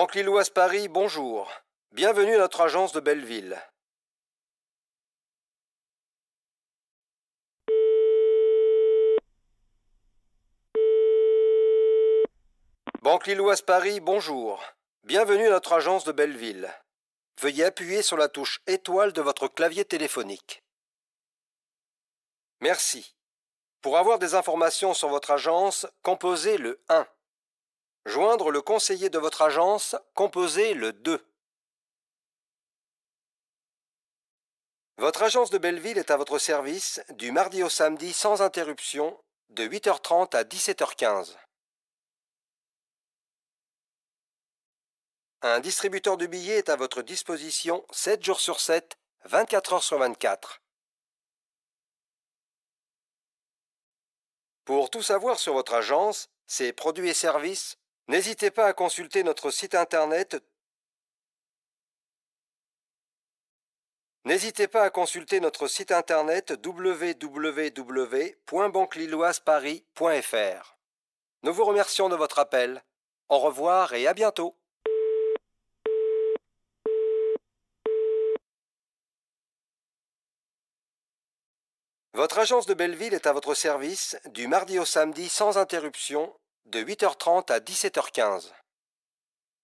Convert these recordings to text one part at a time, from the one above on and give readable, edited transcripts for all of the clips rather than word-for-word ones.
Banque Lilloise Paris, bonjour. Bienvenue à notre agence de Belleville. Banque Lilloise Paris, bonjour. Bienvenue à notre agence de Belleville. Veuillez appuyer sur la touche étoile de votre clavier téléphonique. Merci. Pour avoir des informations sur votre agence, composez le 1. Joindre le conseiller de votre agence, composez le 2. Votre agence de Belleville est à votre service du mardi au samedi sans interruption de 8h30 à 17h15. Un distributeur de billets est à votre disposition 7 jours sur 7, 24 heures sur 24. Pour tout savoir sur votre agence, ses produits et services, n'hésitez pas à consulter notre site internet www.banquelilloiseparis.fr. Nous vous remercions de votre appel. Au revoir et à bientôt. Votre agence de Belleville est à votre service du mardi au samedi sans interruption de 8h30 à 17h15.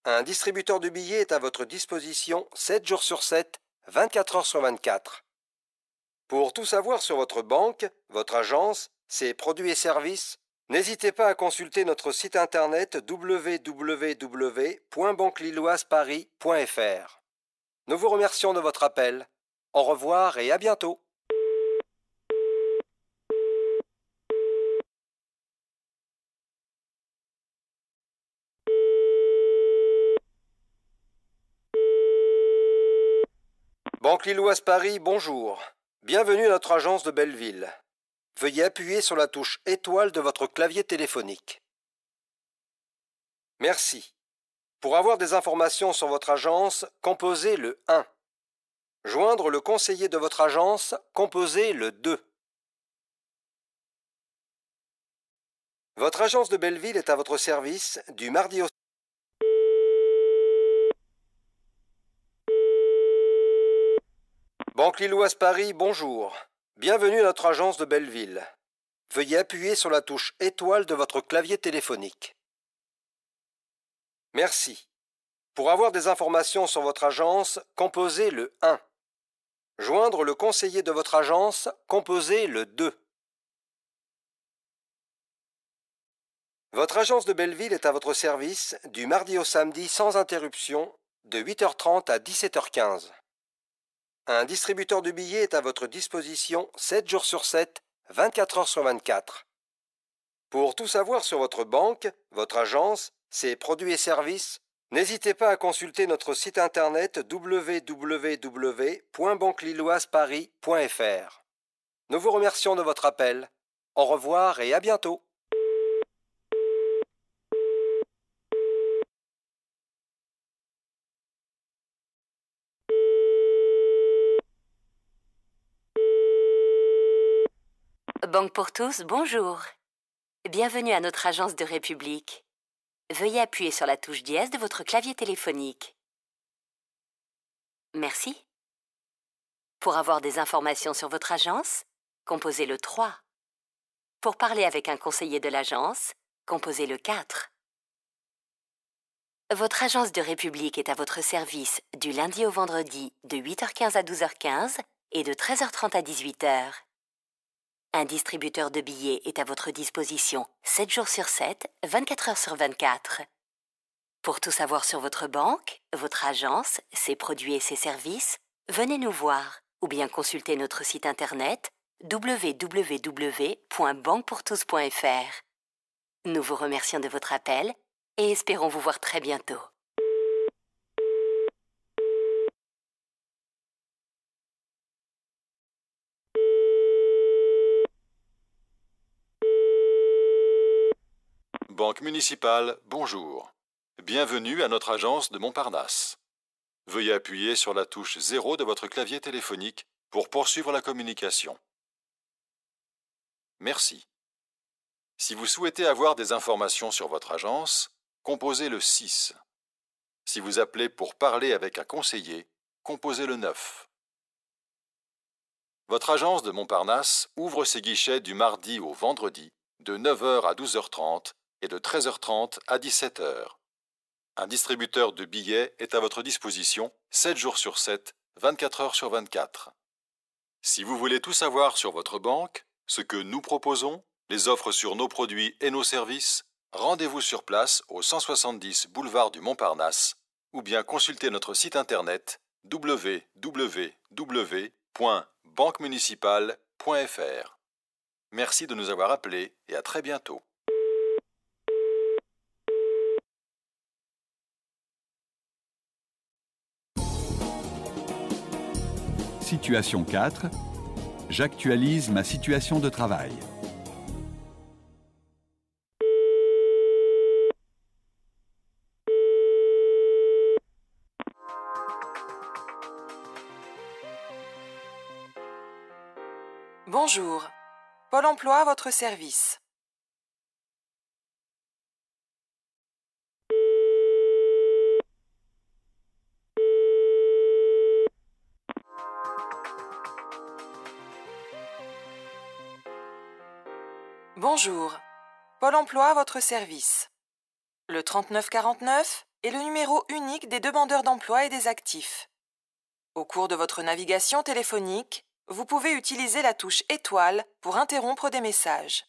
Un distributeur de billets est à votre disposition 7 jours sur 7, 24 heures sur 24. Pour tout savoir sur votre banque, votre agence, ses produits et services, n'hésitez pas à consulter notre site internet www.banquelilloiseparis.fr. Nous vous remercions de votre appel. Au revoir et à bientôt. Banque Lilloise Paris, bonjour. Bienvenue à notre agence de Belleville. Veuillez appuyer sur la touche étoile de votre clavier téléphonique. Merci. Pour avoir des informations sur votre agence, composez le 1. Joindre le conseiller de votre agence, composez le 2. Votre agence de Belleville est à votre service du mardi au Banque Lilloise Paris, bonjour. Bienvenue à notre agence de Belleville. Veuillez appuyer sur la touche étoile de votre clavier téléphonique. Merci. Pour avoir des informations sur votre agence, composez le 1. Joindre le conseiller de votre agence, composez le 2. Votre agence de Belleville est à votre service du mardi au samedi sans interruption de 8h30 à 17h15. Un distributeur de billets est à votre disposition 7 jours sur 7, 24 heures sur 24. Pour tout savoir sur votre banque, votre agence, ses produits et services, n'hésitez pas à consulter notre site internet www.banquelilloiseparis.fr. Nous vous remercions de votre appel. Au revoir et à bientôt. Banque pour tous, bonjour. Bienvenue à notre agence de République. Veuillez appuyer sur la touche dièse de votre clavier téléphonique. Merci. Pour avoir des informations sur votre agence, composez le 3. Pour parler avec un conseiller de l'agence, composez le 4. Votre agence de République est à votre service du lundi au vendredi de 8h15 à 12h15 et de 13h30 à 18h. Un distributeur de billets est à votre disposition 7 jours sur 7, 24 heures sur 24. Pour tout savoir sur votre banque, votre agence, ses produits et ses services, venez nous voir ou bien consultez notre site internet www.banquepourtous.fr. Nous vous remercions de votre appel et espérons vous voir très bientôt. Banque municipale, bonjour. Bienvenue à notre agence de Montparnasse. Veuillez appuyer sur la touche 0 de votre clavier téléphonique pour poursuivre la communication. Merci. Si vous souhaitez avoir des informations sur votre agence, composez le 6. Si vous appelez pour parler avec un conseiller, composez le 9. Votre agence de Montparnasse ouvre ses guichets du mardi au vendredi de 9h à 12h30 et de 13h30 à 17h. Un distributeur de billets est à votre disposition 7 jours sur 7, 24 heures sur 24. Si vous voulez tout savoir sur votre banque, ce que nous proposons, les offres sur nos produits et nos services, rendez-vous sur place au 170 boulevard du Montparnasse ou bien consultez notre site internet www.banquemunicipale.fr. Merci de nous avoir appelés et à très bientôt. Situation 4. J'actualise ma situation de travail. Bonjour. Pôle emploi à votre service. Bonjour. Pôle emploi à votre service. Le 3949 est le numéro unique des demandeurs d'emploi et des actifs. Au cours de votre navigation téléphonique, vous pouvez utiliser la touche étoile pour interrompre des messages.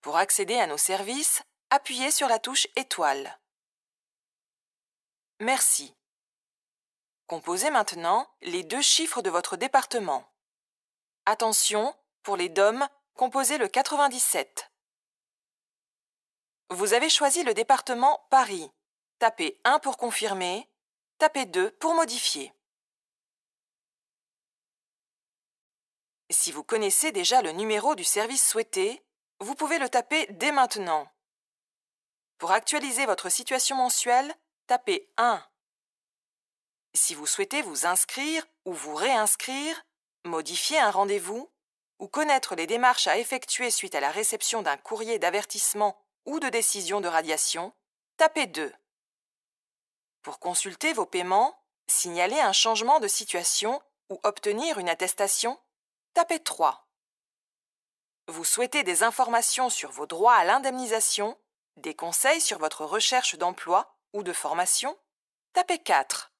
Pour accéder à nos services, appuyez sur la touche étoile. Merci. Composez maintenant les 2 chiffres de votre département. Attention, pour les DOM, composez le 97. Vous avez choisi le département Paris. Tapez 1 pour confirmer, tapez 2 pour modifier. Si vous connaissez déjà le numéro du service souhaité, vous pouvez le taper dès maintenant. Pour actualiser votre situation mensuelle, tapez 1. Si vous souhaitez vous inscrire ou vous réinscrire, modifier un rendez-vous ou connaître les démarches à effectuer suite à la réception d'un courrier d'avertissement ou de décision de radiation, tapez 2. Pour consulter vos paiements, signaler un changement de situation ou obtenir une attestation, tapez 3. Vous souhaitez des informations sur vos droits à l'indemnisation, des conseils sur votre recherche d'emploi ou de formation, tapez 4.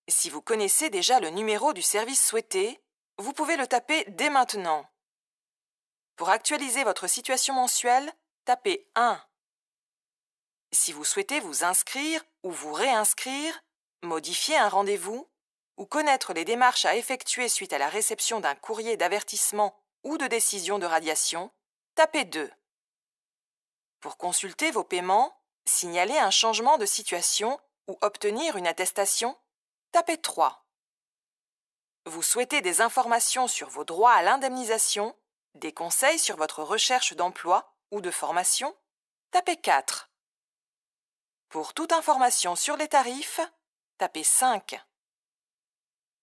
Si vous connaissez déjà le numéro du service souhaité, vous pouvez le taper dès maintenant. Pour actualiser votre situation mensuelle, tapez 1. Si vous souhaitez vous inscrire ou vous réinscrire, modifier un rendez-vous ou connaître les démarches à effectuer suite à la réception d'un courrier d'avertissement ou de décision de radiation, tapez 2. Pour consulter vos paiements, signaler un changement de situation ou obtenir une attestation, tapez 3. Vous souhaitez des informations sur vos droits à l'indemnisation, des conseils sur votre recherche d'emploi ou de formation, tapez 4. Pour toute information sur les tarifs, tapez 5.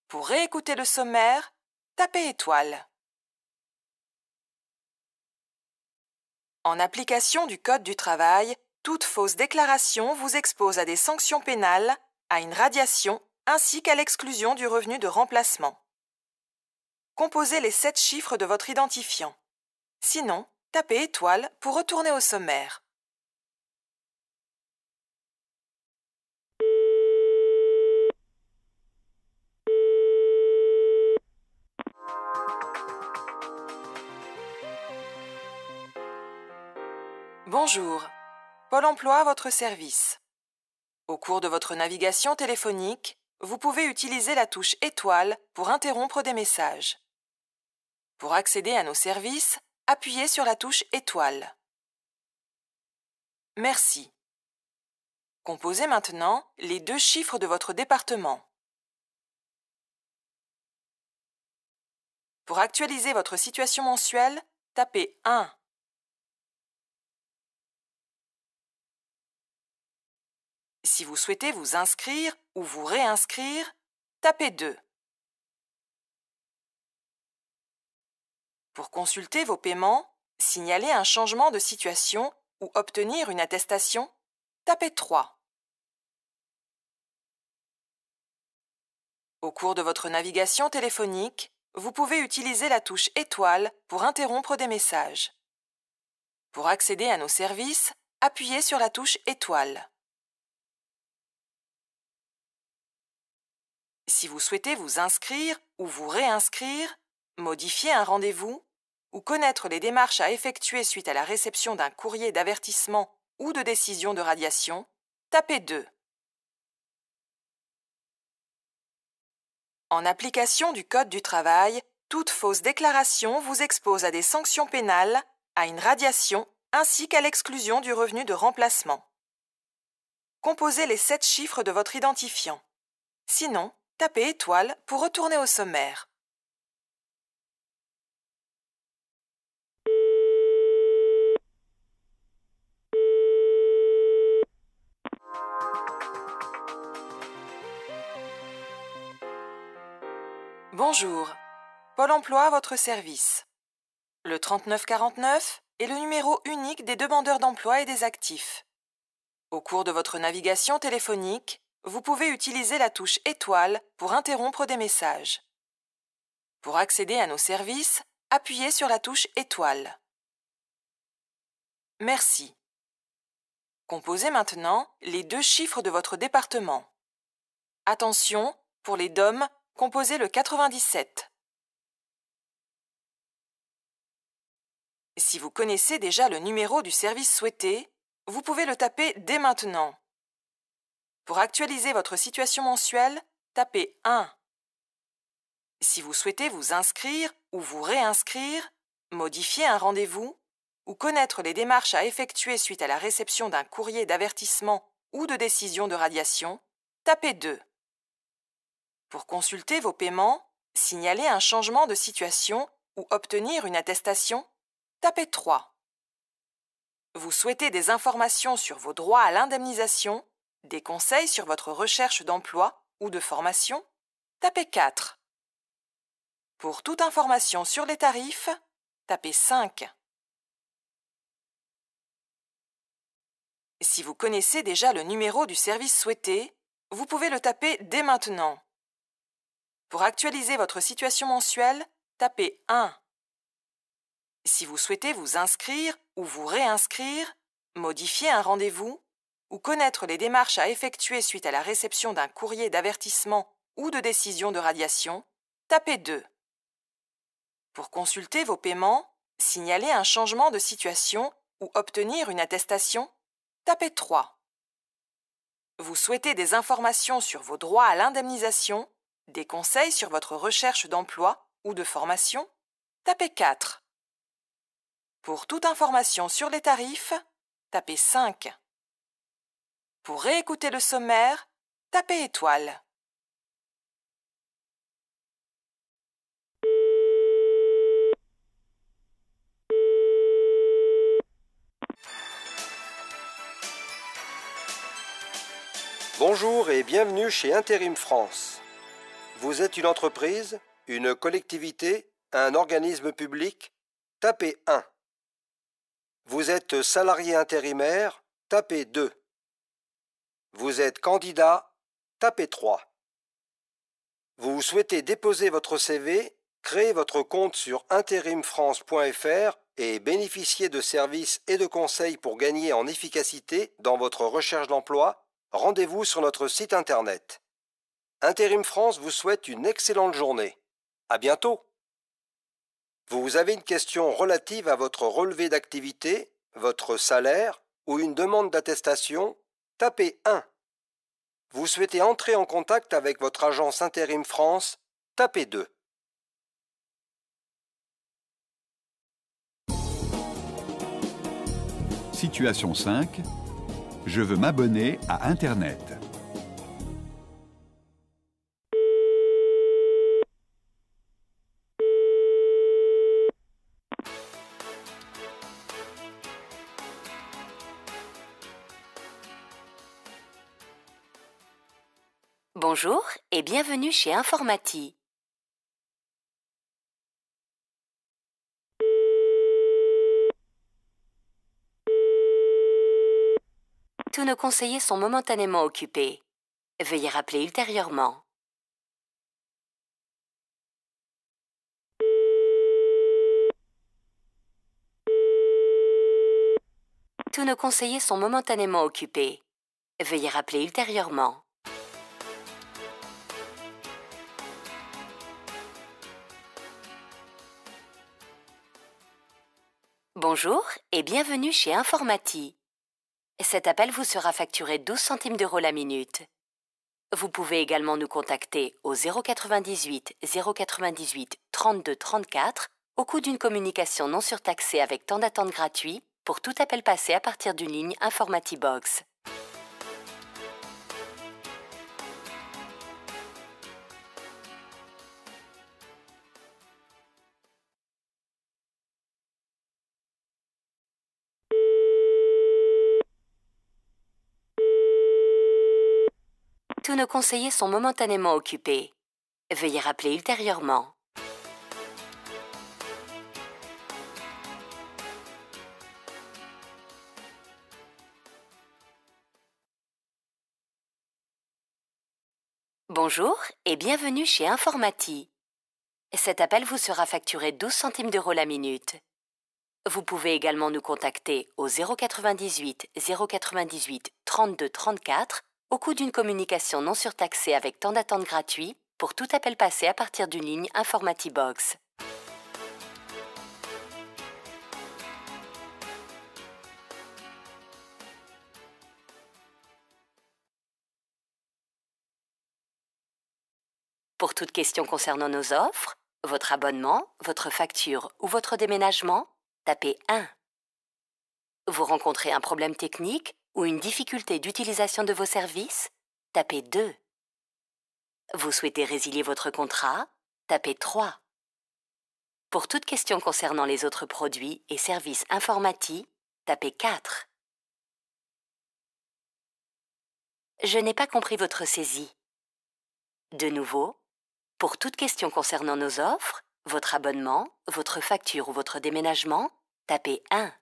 Pour réécouter le sommaire, tapez étoile. En application du Code du travail, toute fausse déclaration vous expose à des sanctions pénales, à une radiation ainsi qu'à l'exclusion du revenu de remplacement. Composez les 7 chiffres de votre identifiant. Sinon, tapez étoile pour retourner au sommaire. Bonjour. Pôle emploi à votre service. Au cours de votre navigation téléphonique, vous pouvez utiliser la touche étoile pour interrompre des messages. Pour accéder à nos services, appuyez sur la touche étoile. Merci. Composez maintenant les 2 chiffres de votre département. Pour actualiser votre situation mensuelle, tapez 1. Si vous souhaitez vous inscrire ou vous réinscrire, tapez 2. Pour consulter vos paiements, signaler un changement de situation ou obtenir une attestation, tapez 3. Au cours de votre navigation téléphonique, vous pouvez utiliser la touche étoile pour interrompre des messages. Pour accéder à nos services, appuyez sur la touche étoile. Si vous souhaitez vous inscrire ou vous réinscrire, modifier un rendez-vous ou connaître les démarches à effectuer suite à la réception d'un courrier d'avertissement ou de décision de radiation, tapez 2. En application du Code du travail, toute fausse déclaration vous expose à des sanctions pénales, à une radiation ainsi qu'à l'exclusion du revenu de remplacement. Composez les 7 chiffres de votre identifiant. Sinon, tapez étoile pour retourner au sommaire. Bonjour, Pôle emploi à votre service. Le 3949 est le numéro unique des demandeurs d'emploi et des actifs. Au cours de votre navigation téléphonique, vous pouvez utiliser la touche étoile pour interrompre des messages. Pour accéder à nos services, appuyez sur la touche étoile. Merci. Composez maintenant les 2 chiffres de votre département. Attention, pour les DOM, composez le 97. Si vous connaissez déjà le numéro du service souhaité, vous pouvez le taper dès maintenant. Pour actualiser votre situation mensuelle, tapez 1. Si vous souhaitez vous inscrire ou vous réinscrire, modifier un rendez-vous ou connaître les démarches à effectuer suite à la réception d'un courrier d'avertissement ou de décision de radiation, tapez 2. Pour consulter vos paiements, signaler un changement de situation ou obtenir une attestation, tapez 3. Vous souhaitez des informations sur vos droits à l'indemnisation, des conseils sur votre recherche d'emploi ou de formation, tapez 4. Pour toute information sur les tarifs, tapez 5. Si vous connaissez déjà le numéro du service souhaité, vous pouvez le taper dès maintenant. Pour actualiser votre situation mensuelle, tapez 1. Si vous souhaitez vous inscrire ou vous réinscrire, modifier un rendez-vous ou connaître les démarches à effectuer suite à la réception d'un courrier d'avertissement ou de décision de radiation, tapez 2. Pour consulter vos paiements, signaler un changement de situation ou obtenir une attestation, tapez 3. Vous souhaitez des informations sur vos droits à l'indemnisation, des conseils sur votre recherche d'emploi ou de formation, tapez 4. Pour toute information sur les tarifs, tapez 5. Pour réécouter le sommaire, tapez étoile. Bonjour et bienvenue chez Intérim France. Vous êtes une entreprise, une collectivité, un organisme public? Tapez 1. Vous êtes salarié intérimaire? Tapez 2. Vous êtes candidat? Tapez 3. Vous souhaitez déposer votre CV, créer votre compte sur interimfrance.fr et bénéficier de services et de conseils pour gagner en efficacité dans votre recherche d'emploi? Rendez-vous sur notre site internet. Intérim France vous souhaite une excellente journée. À bientôt. Vous avez une question relative à votre relevé d'activité, votre salaire ou une demande d'attestation? Tapez 1. Vous souhaitez entrer en contact avec votre agence Intérim France? Tapez 2. Situation 5. Je veux m'abonner à Internet. Bonjour et bienvenue chez Informati. Tous nos conseillers sont momentanément occupés. Veuillez rappeler ultérieurement. Tous nos conseillers sont momentanément occupés. Veuillez rappeler ultérieurement. Bonjour et bienvenue chez Informati. Cet appel vous sera facturé 12 centimes d'euros la minute. Vous pouvez également nous contacter au 098 098 32 34 au coût d'une communication non surtaxée avec temps d'attente gratuit pour tout appel passé à partir d'une ligne Informati Box. Tous nos conseillers sont momentanément occupés. Veuillez rappeler ultérieurement. Bonjour et bienvenue chez Informati. Cet appel vous sera facturé 12 centimes d'euros la minute. Vous pouvez également nous contacter au 098 098 32 34 au coût d'une communication non surtaxée avec temps d'attente gratuit pour tout appel passé à partir d'une ligne Informati Box. Pour toute question concernant nos offres, votre abonnement, votre facture ou votre déménagement, tapez 1. Vous rencontrez un problème technique ou une difficulté d'utilisation de vos services, tapez 2. Vous souhaitez résilier votre contrat, tapez 3. Pour toute question concernant les autres produits et services Informati, tapez 4. Je n'ai pas compris votre saisie. De nouveau, pour toute question concernant nos offres, votre abonnement, votre facture ou votre déménagement, tapez 1.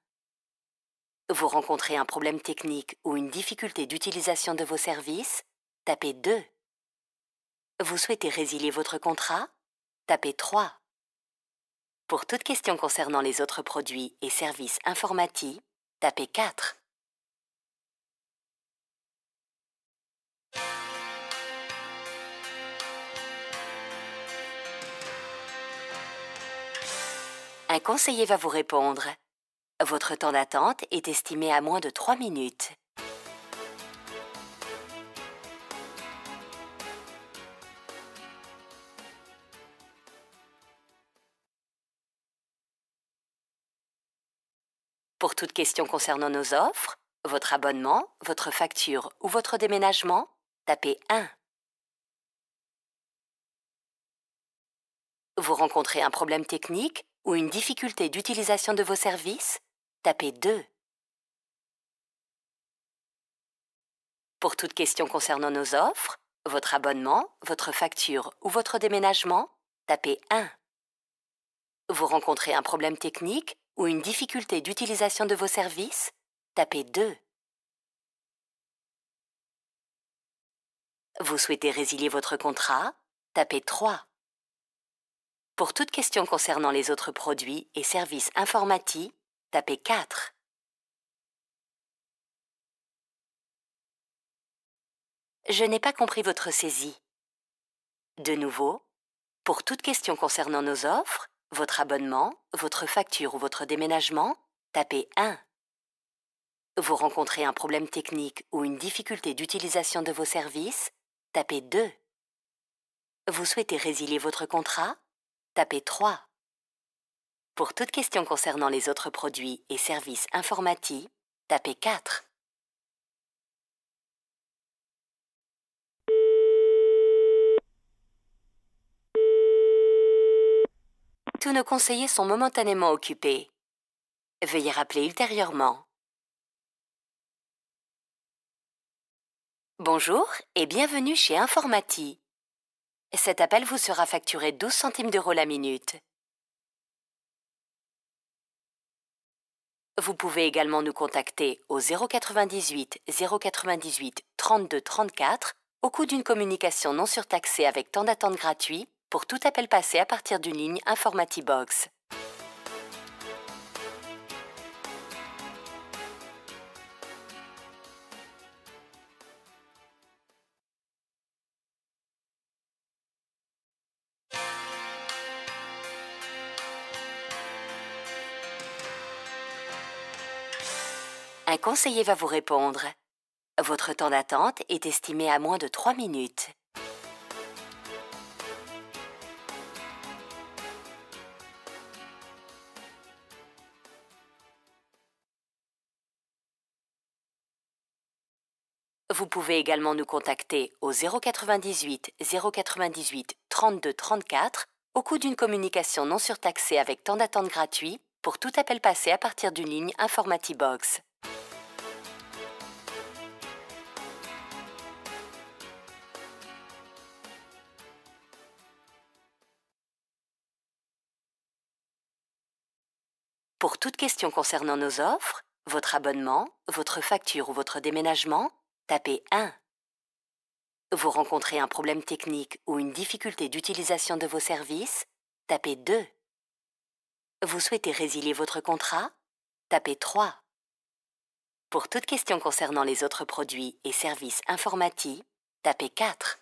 Vous rencontrez un problème technique ou une difficulté d'utilisation de vos services, tapez 2. Vous souhaitez résilier votre contrat, tapez 3. Pour toute question concernant les autres produits et services Informati, tapez 4. Un conseiller va vous répondre. Votre temps d'attente est estimé à moins de 3 minutes. Pour toute question concernant nos offres, votre abonnement, votre facture ou votre déménagement, tapez 1. Vous rencontrez un problème technique ou une difficulté d'utilisation de vos services, tapez 2. Pour toute question concernant nos offres, votre abonnement, votre facture ou votre déménagement, tapez 1. Vous rencontrez un problème technique ou une difficulté d'utilisation de vos services, tapez 2. Vous souhaitez résilier votre contrat, tapez 3. Pour toute question concernant les autres produits et services Informati, tapez 4. Je n'ai pas compris votre saisie. De nouveau, pour toute question concernant nos offres, votre abonnement, votre facture ou votre déménagement, tapez 1. Vous rencontrez un problème technique ou une difficulté d'utilisation de vos services, tapez 2. Vous souhaitez résilier votre contrat, tapez 3. Pour toute question concernant les autres produits et services Informati, tapez 4. Tous nos conseillers sont momentanément occupés. Veuillez rappeler ultérieurement. Bonjour et bienvenue chez Informati. Cet appel vous sera facturé 12 centimes d'euros la minute. Vous pouvez également nous contacter au 098 098 32 34 au cours d'une communication non surtaxée avec temps d'attente gratuit pour tout appel passé à partir d'une ligne Informatibox. Un conseiller va vous répondre. Votre temps d'attente est estimé à moins de 3 minutes. Vous pouvez également nous contacter au 098 098 32 34 au cours d'une communication non surtaxée avec temps d'attente gratuit pour tout appel passé à partir d'une ligne Informatibox. Pour toute question concernant nos offres, votre abonnement, votre facture ou votre déménagement, tapez 1. Vous rencontrez un problème technique ou une difficulté d'utilisation de vos services, tapez 2. Vous souhaitez résilier votre contrat, tapez 3. Pour toute question concernant les autres produits et services informatiques, tapez 4.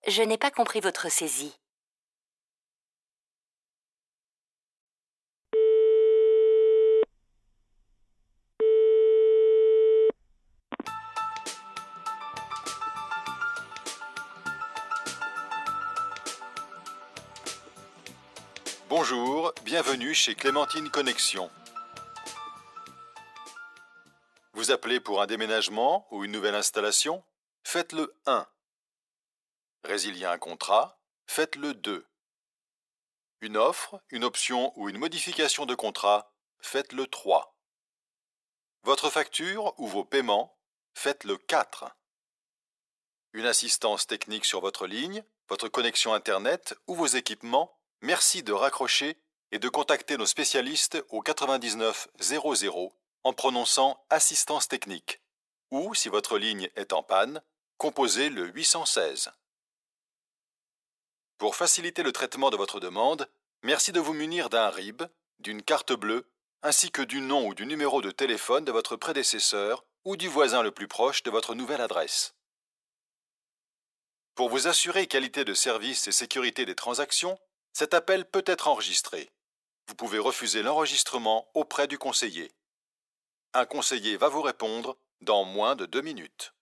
Je n'ai pas compris votre saisie. Bonjour, bienvenue chez Clémentine Connexion. Vous appelez pour un déménagement ou une nouvelle installation? Faites le 1. Résilier un contrat? Faites le 2. Une offre, une option ou une modification de contrat? Faites le 3. Votre facture ou vos paiements? Faites le 4. Une assistance technique sur votre ligne, votre connexion Internet ou vos équipements? Merci de raccrocher et de contacter nos spécialistes au 99 00 en prononçant assistance technique. Ou, si votre ligne est en panne, composez le 816. Pour faciliter le traitement de votre demande, merci de vous munir d'un RIB, d'une carte bleue, ainsi que du nom ou du numéro de téléphone de votre prédécesseur ou du voisin le plus proche de votre nouvelle adresse. Pour vous assurer qualité de service et sécurité des transactions, cet appel peut être enregistré. Vous pouvez refuser l'enregistrement auprès du conseiller. Un conseiller va vous répondre dans moins de 2 minutes.